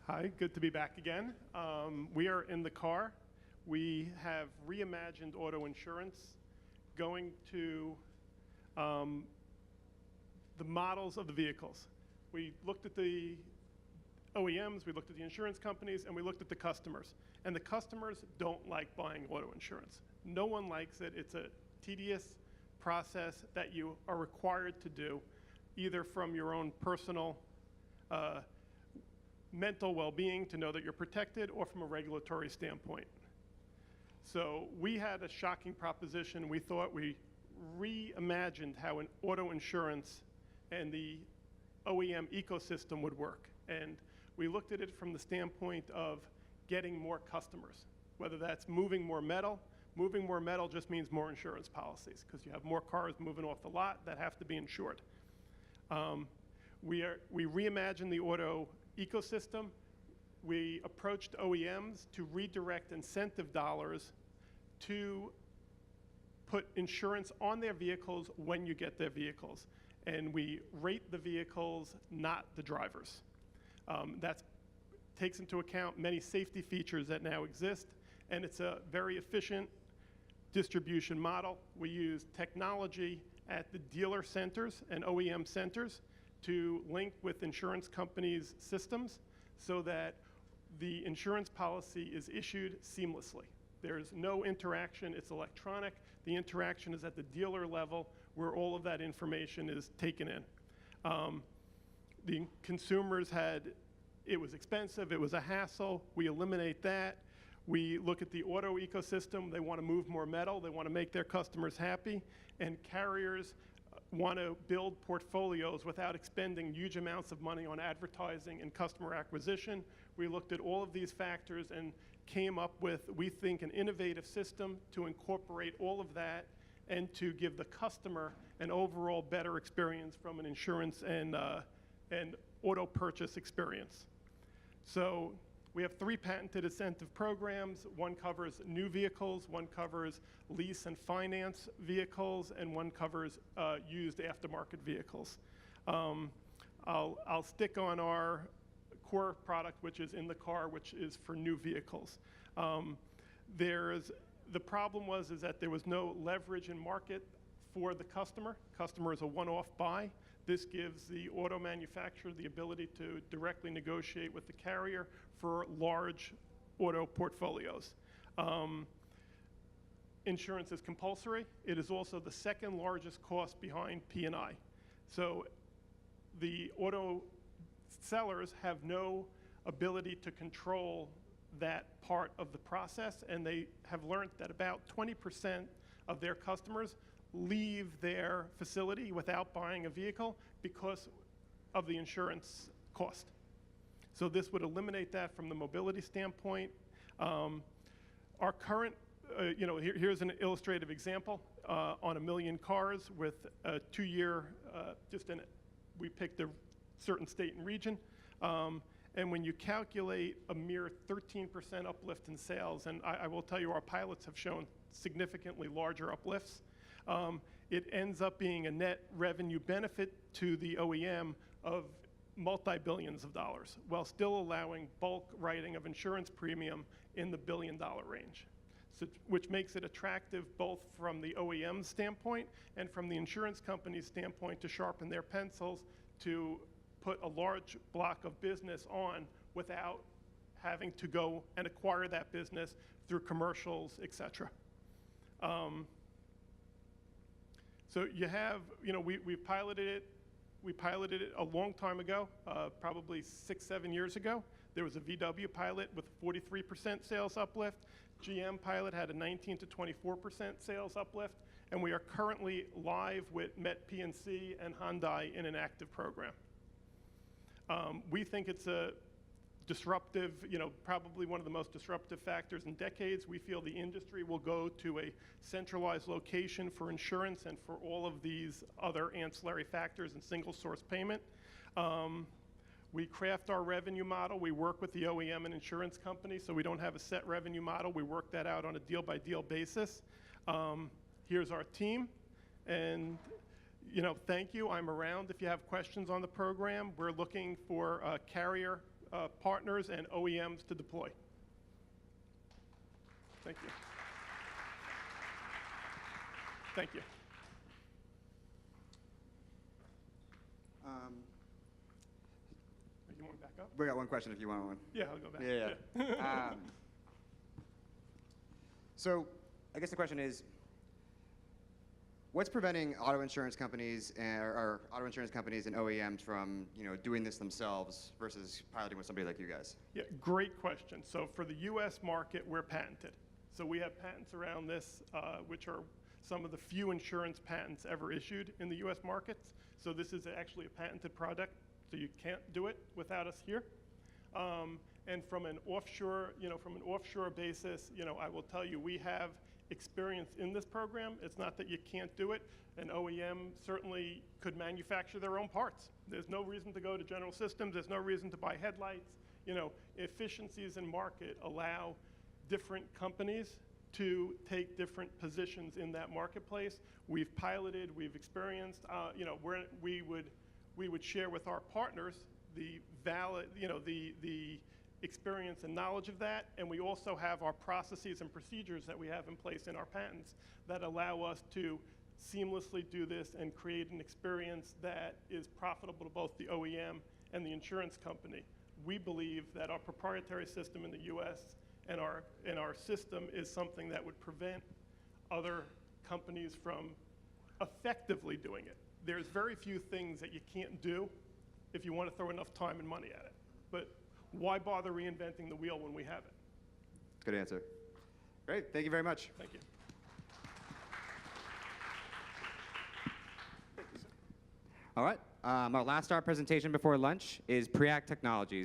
Hi, good to be back again. We are in the car. We have reimagined auto insurance, going to the models of the vehicles. We looked at the OEMs, we looked at the insurance companies, and we looked at the customers. And the customers don't like buying auto insurance. No one likes it. It's a tedious process that you are required to do, either from your own personal mental well-being to know that you're protected, or from a regulatory standpoint. So we had a shocking proposition. We thought we reimagined how an auto insurance and the OEM ecosystem would work. And we looked at it from the standpoint of getting more customers, whether that's moving more metal. Moving more metal just means more insurance policies, because you have more cars moving off the lot that have to be insured. We reimagined the auto ecosystem. We approached OEMs to redirect incentive dollars to put insurance on their vehicles when you get their vehicles. And we rate the vehicles, not the drivers. That takes into account many safety features that now exist, and it's a very efficient distribution model. We use technology at the dealer centers and OEM centers to link with insurance companies' systems so that the insurance policy is issued seamlessly. There's no interaction, it's electronic. The interaction is at the dealer level where all of that information is taken in. The consumers it was expensive, it was a hassle. We eliminate that. We look at the auto ecosystem. They want to move more metal. They want to make their customers happy. And carriers want to build portfolios without expending huge amounts of money on advertising and customer acquisition. We looked at all of these factors and came up with, we think, an innovative system to incorporate all of that and to give the customer an overall better experience from an insurance and auto purchase experience. So we have 3 patented incentive programs. One covers new vehicles, one covers lease and finance vehicles, and one covers used aftermarket vehicles. I'll stick on our core product, which is in the car, which is for new vehicles. The problem is that there was no leverage in market for the customer. Customer is a one-off buy. This gives the auto manufacturer the ability to directly negotiate with the carrier for large auto portfolios. Insurance is compulsory. It is also the second largest cost behind P&I. So the auto sellers have no ability to control that part of the process, and they have learned that about 20% of their customers leave their facility without buying a vehicle because of the insurance cost. So this would eliminate that from the mobility standpoint. Our current, here's an illustrative example on 1 million cars with a 2-year, we picked a certain state and region. And when you calculate a mere 13% uplift in sales, and I will tell you our pilots have shown significantly larger uplifts, it ends up being a net revenue benefit to the OEM of multi-billions of dollars, while still allowing bulk writing of insurance premium in the billion-dollar range, which makes it attractive both from the OEM standpoint and from the insurance company's standpoint to sharpen their pencils to put a large block of business on without having to go and acquire that business through commercials, et cetera. So you have, we piloted it. We piloted it a long time ago, probably 6-7 years ago. There was a VW pilot with 43% sales uplift. GM pilot had a 19 to 24% sales uplift. And we are currently live with Met PNC and Hyundai in an active program. We think it's a disruptive, probably one of the most disruptive factors in decades. We feel the industry will go to a centralized location for insurance and for all of these other ancillary factors and single source payment. We craft our revenue model. We work with the OEM and insurance company, so we don't have a set revenue model. We work that out on a deal-by-deal basis. Here's our team. And thank you. I'm around if you have questions on the program. We're looking for carrier partners and OEMs to deploy. Thank you. Thank you. You want me back up? We got one question if you want one. Yeah, I'll go back. Yeah. So I guess the question is, what's preventing auto insurance companies or auto insurance companies and OEMs from doing this themselves versus piloting with somebody like you guys? Yeah, great question. So for the U.S. market, we're patented. So we have patents around this, which are some of the few insurance patents ever issued in the U.S. markets. So this is actually a patented product, so you can't do it without us here. And from an offshore, basis, I will tell you, we have experience in this program. It's not that you can't do it. An OEM certainly could manufacture their own parts. There's no reason to go to General Systems. There's no reason to buy headlights. Efficiencies in market allow different companies to take different positions in that marketplace. We've piloted, we've experienced, we would share with our partners the the experience and knowledge of that, and we also have our processes and procedures that we have in place in our patents that allow us to seamlessly do this and create an experience that is profitable to both the OEM and the insurance company. We believe that our proprietary system in the U.S. and our system is something that would prevent other companies from effectively doing it. There's very few things that you can't do if you want to throw enough time and money at it. But why bother reinventing the wheel when we have it? Good answer. Great, thank you very much. Thank you. All right, our last presentation before lunch is Preact Technologies.